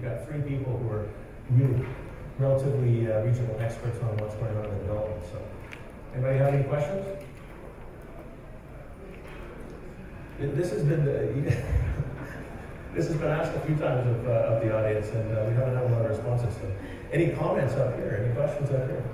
we've got three people who are really relatively regional experts on what's going on in the development. So, anybody have any questions? This has been this has been asked a few times of the audience, and we haven't had a lot of responses. So, any comments up here? Any questions up here?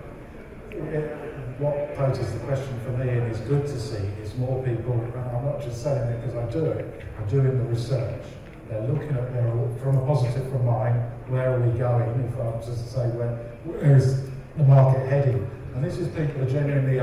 What poses the question for me, and is good to see, is more people, and I'm not just saying it because I do it, are doing the research. They're looking at from a positive from mine, where are we going, if I was to say, where is the market heading? And this is people are genuinely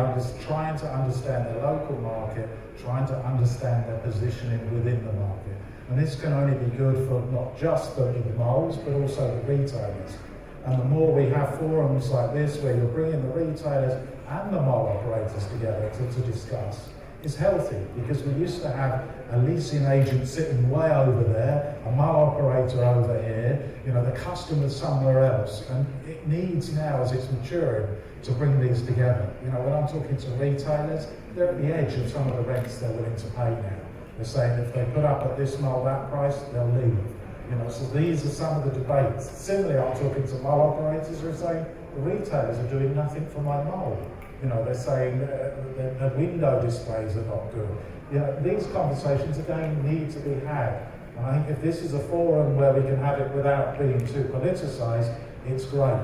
trying to understand their local market, trying to understand their positioning within the market. And this can only be good for not just the moles, but also the retailers. And the more we have forums like this, where you're bringing the retailers and the mole operators together to discuss, is healthy, because we used to have a leasing agent sitting way over there, a mole operator over here, the customer's somewhere else. And it needs now, as it's maturing, to bring these together. When I'm talking to retailers, they're at the edge of some of the rents they're willing to pay now. They're saying if they put up at this mole, that price, they'll leave. So these are some of the debates. Similarly, I'm talking to mole operators who are saying the retailers are doing nothing for my mole. They're saying the window displays are not good. These conversations again need to be had. And I think if this is a forum where we can have it without being too politicized, it's great.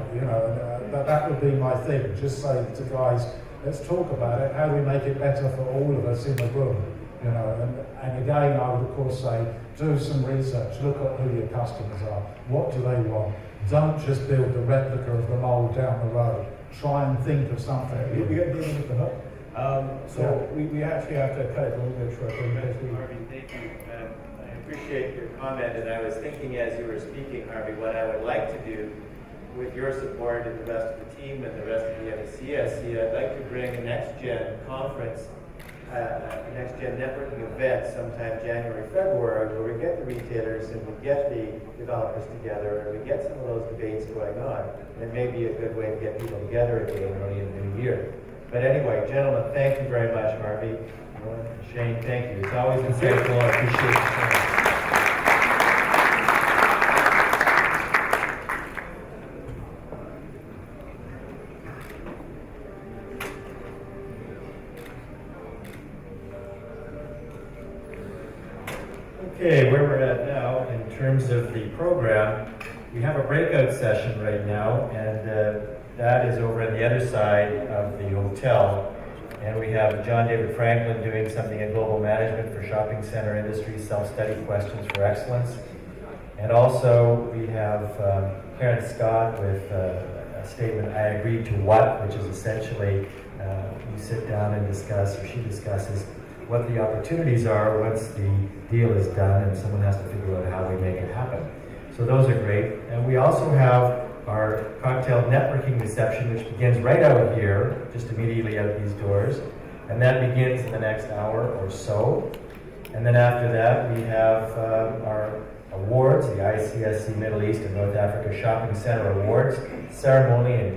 That would be my thing. Just say to guys, let's talk about it. How do we make it better for all of us in the room? And again, I would of course say, do some research, look at who your customers are, what do they want. Don't just build the replica of the mole down the road. Try and think of something. We got David with the hook. We actually have to cut it a little bit short. Harvey, thank you. I appreciate your comment, and I was thinking as you were speaking, Harvey, what I would like to do with your support and the rest of the team and the rest of the MECSC, I'd like to bring a next-gen conference, a next-gen networking event sometime January, February, where we get the retailers and we get the developers together and we get some of those debates going on. And it may be a good way to get people together again early in the new year. But anyway, gentlemen, thank you very much, Harvey. Shane, thank you. It's always insightful. I appreciate it. Okay, where we're at now in terms of the program, we have a breakout session right now, and that is over on the other side of the hotel. And we have John David Franklin doing something in global management for shopping center industry, self-study questions for excellence. And also we have Karen Scott with a statement, I agree to what, which is essentially you sit down and discuss, or she discusses, what the opportunities are once the deal is done, and someone has to figure out how we make it happen. So those are great. And we also have our cocktail networking reception, which begins right out here, just immediately out these doors. And that begins in the next hour or so. And then after that, we have our awards, the ICSC Middle East and North Africa Shopping Center Awards, ceremony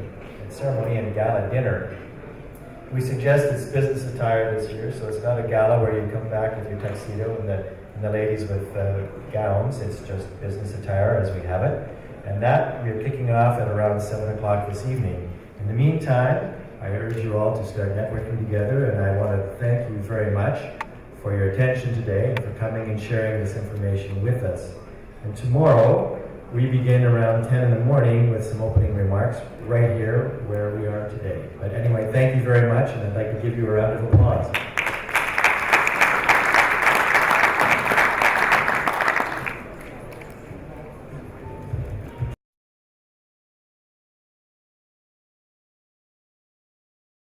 and gala dinner. We suggest it's business attire this year, so it's not a gala where you come back with your tuxedo and the ladies with gowns. It's just business attire as we have it. And that we're kicking off at around 7 o'clock this evening. In the meantime, I urge you all to start networking together, and I want to thank you very much for your attention today and for coming and sharing this information with us. And tomorrow, we begin around 10 in the morning with some opening remarks right here where we are today. But anyway, thank you very much, and I'd like to give you a round of applause.